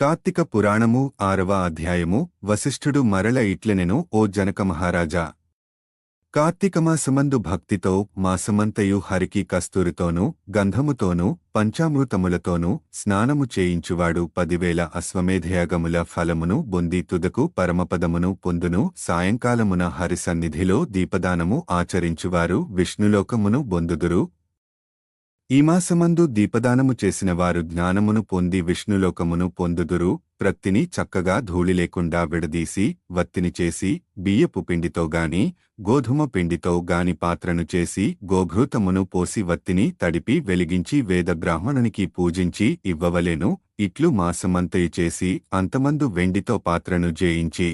కార్తీక పురాణము 6వ అధ్యాయము వశిష్ఠుడు మరల ఇట్లనెను. ఓ జనక మహారాజా, కార్తీకమాసమందు భక్తితో మాసమంతయు హరికి కస్తూరితోనూ గంధముతోనూ పంచామృతములతోనూ స్నానము చేయించువాడు 10,000 అశ్వమేధయాగముల ఫలమును బొంది తుదకు పరమపదమును పొందును. సాయంకాలమున హరిసన్నిధిలో దీపదానము ఆచరించువారు విష్ణులోకమును బొందుదురు. ఈ మాసమందు దీపదానము చేసిన వారు జ్ఞానమును పొంది విష్ణులోకమును పొందుదురు. ప్రత్తిని చక్కగా ధూళి లేకుండా విడదీసి వత్తిని చేసి బియ్యపు పిండితోగాని గోధుమ పిండితో గాని పాత్రను చేసి గోఘృతమును పోసి వత్తిని తడిపి వెలిగించి వేద బ్రాహ్మణునికి పూజించి ఇవ్వవలెను. ఇట్లు మాసమంతయు చేసి అంతమందు వెండితో పాత్రను జేయించి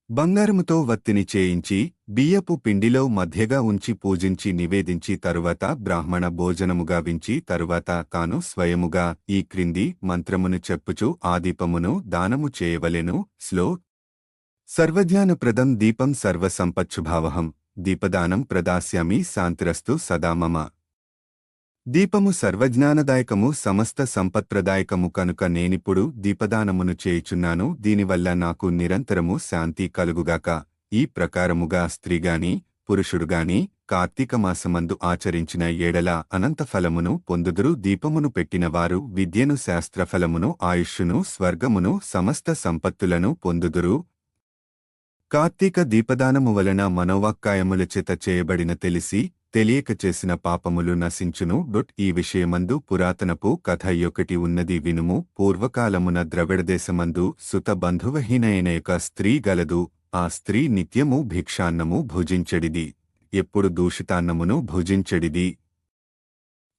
బంగారముతో వత్తిని చేయించి బియ్యపు పిండిలో మధ్యగా ఉంచి పూజించి నివేదించి తరువాత బ్రాహ్మణ భోజనముగా వించి తరువాత తాను స్వయముగా ఈ క్రింది మంత్రమును చెప్పుచు ఆ దీపమును దానము చేయవలెను. సర్వజ్ఞానప్రదం దీపం సర్వసంపచ్చుభావహం దీపదానం ప్రదాస్యామి శాంతిరస్తు సదా మమ. దీపము సర్వజ్ఞానదాయకము సమస్త సంపత్ప్రదాయకము కనుక నేనిప్పుడు దీపదానమును చేయుచున్నాను. దీనివల్ల నాకు నిరంతరము శాంతి కలుగుగాక. ఈ ప్రకారముగా స్త్రీగాని పురుషుడుగాని కార్తీకమాసమందు ఆచరించిన ఏడల అనంత ఫలమును పొందుదురు. దీపమును పెట్టినవారు విద్యను శాస్త్రఫలమును ఆయుష్షును స్వర్గమును సమస్త సంపత్తులను పొందుదురు. కార్తీక దీపదానము వలన మనోవాక్కాయములచేత చేయబడిన తెలిసి తెలియక చేసిన పాపములు నశించును. ఈ విషయమందు పురాతనపు కథ యొకటి ఉన్నది వినుము. పూర్వకాలమున ద్రవిడదేశమందు సుత బంధువహీనైన యొక్క స్త్రీ గలదు. ఆ స్త్రీ నిత్యము భిక్షాన్నము భుజించెడిది. ఎప్పుడు దూషితాన్నమును భుజించెడిది.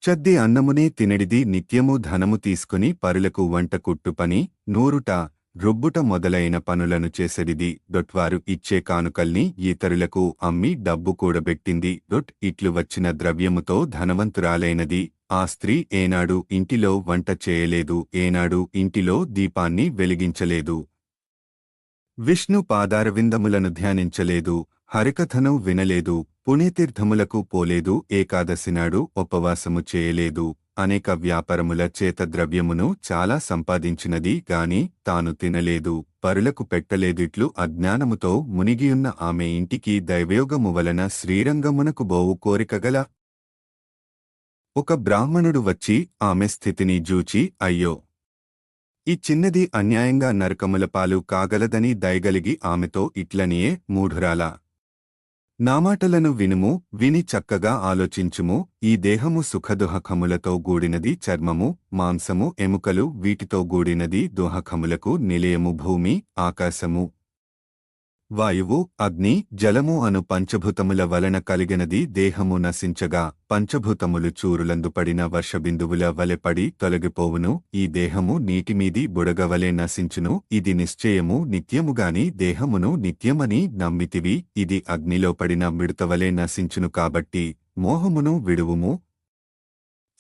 చద్ది అన్నమునే తినడిది. నిత్యము ధనము తీసుకుని పరులకు వంట కుట్టు పని నూరుట రుబ్బుట మొదలైన పనులను చేసెడిది. వారు ఇచ్చే కానుకల్ని ఇతరులకు అమ్మి డబ్బు కూడబెట్టింది. ఇట్లు వచ్చిన ద్రవ్యముతో ధనవంతురాలైనది. ఆ స్త్రీ ఏనాడు ఇంటిలో వంట చేయలేదు, ఏనాడు ఇంటిలో దీపాన్ని వెలిగించలేదు, విష్ణు పాదారవిందములను ధ్యానించలేదు, హరికథను వినలేదు, పుణ్యతీర్థములకు పోలేదు, ఏకాదశినాడు ఉపవాసము చేయలేదు. అనేక వ్యాపారముల చేత ద్రవ్యమును చాలా సంపాదించినది గాని తాను తినలేదు, పరులకు పెట్టలేదిట్లు అజ్ఞానముతో మునిగియున్న ఆమె ఇంటికి దైవయోగము వలన శ్రీరంగమునకు బోవు కోరికగల ఒక బ్రాహ్మణుడు వచ్చి ఆమె స్థితిని జూచి, అయ్యో, ఈ చిన్నది అన్యాయంగా నరకముల పాలు కాగలదని దయగలిగి ఆమెతో ఇట్లనియే, మూఢురాలా, నా మాటలను వినుము, విని చక్కగా ఆలోచించుము. ఈ దేహము సుఖదుహకములతో గూడినది. చర్మము మాంసము ఎముకలు వీటితో గూడినది. దుహకములకు నిలయము భూమి ఆకాశము వాయువు అగ్ని జలము అను పంచభూతముల వలన కలిగినది. దేహము నశించగా పంచభూతములు చూరులందుపడిన వర్షబిందువుల వలెపడి తొలగిపోవును. ఈ దేహము నీటిమీది బుడగవలె నశించును. ఇది నిశ్చయము నిత్యముగాని దేహమును నిత్యమని నమ్మితివి. ఇది అగ్నిలో పడిన మిడతవలె నశించును. కాబట్టి మోహమును విడువుము.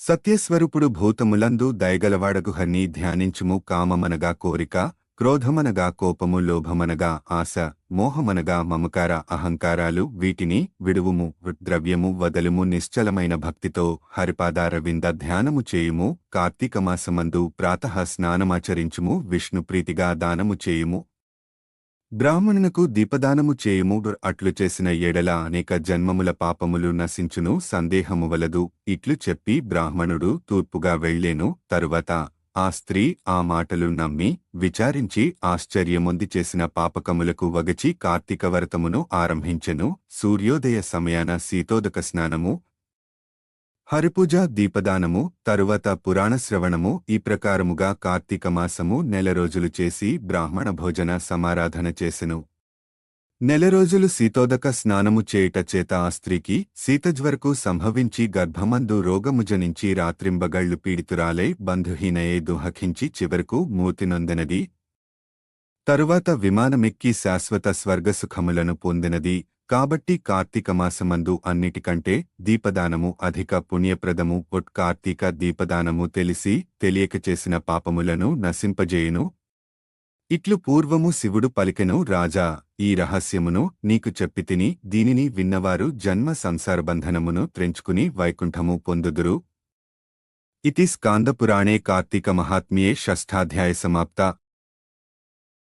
సత్యస్వరూపుడు భూతములందు దయగలవాడగుహన్ని ధ్యానించుము. కామమనగా కోరిక, క్రోధమనగా కోపము, లోభమనగా ఆశ, మోహమనగా మమకార అహంకారాలు, వీటిని విడువుము. ద్రవ్యము వదలుము. నిశ్చలమైన భక్తితో హరిపాదారవింద ధ్యానము చేయుము. కార్తీకమాసమందు ప్రాతః స్నానమాచరించుము. విష్ణుప్రీతిగా దానము చేయుము. బ్రాహ్మణునకు దీపదానము చేయుము. అట్లు చేసిన ఎడల అనేక జన్మముల పాపములు నశించును. సందేహము వలదు. ఇట్లు చెప్పి బ్రాహ్మణుడు తూర్పుగా వెళ్ళేను. తరువాత ఆ స్త్రీ ఆ మాటలు నమ్మి విచారించి ఆశ్చర్యమొంది చేసిన పాపకములకు వగచి కార్తీకవ్రతమును ఆరంభించెను. సూర్యోదయ సమయాన శీతోదక స్నానము, హరిపూజ, దీపదానము, తరువాత పురాణశ్రవణము. ఈ ప్రకారముగా కార్తీకమాసము 4 రోజులు చేసి బ్రాహ్మణ భోజన సమారాధన చేసెను. 4 రోజులు శీతోదక స్నానము చేయుట చేత ఆ స్త్రీకి శీతజ్వరకు సంభవించి గర్భమందు రోగము జనించి రాత్రింబగళ్లు పీడితురాలై బంధుహీనయే దుహకించి చివరకు మూర్తినొందెనది. తరువాత విమానమెక్కి శాశ్వత స్వర్గసుఖములను పొందినది. కాబట్టి కార్తీకమాసమందు అన్నిటికంటే దీపదానము అధిక పుణ్యప్రదము. కార్తీక దీపదానము తెలిసి తెలియక చేసిన పాపములను నశింపజేయును. ఇట్లు పూర్వము శివుడు పలికెను, రాజా, ఈ రహస్యమును నీకు చెప్పితిని. దీనిని విన్నవారు జన్మ సంసారబంధనమును త్రెంచుకుని వైకుంఠము పొందుదురు. इति स्कान्दपुराणे कार्तिकमाहात्म्ये षष्ठाध्यायसमाप्ता।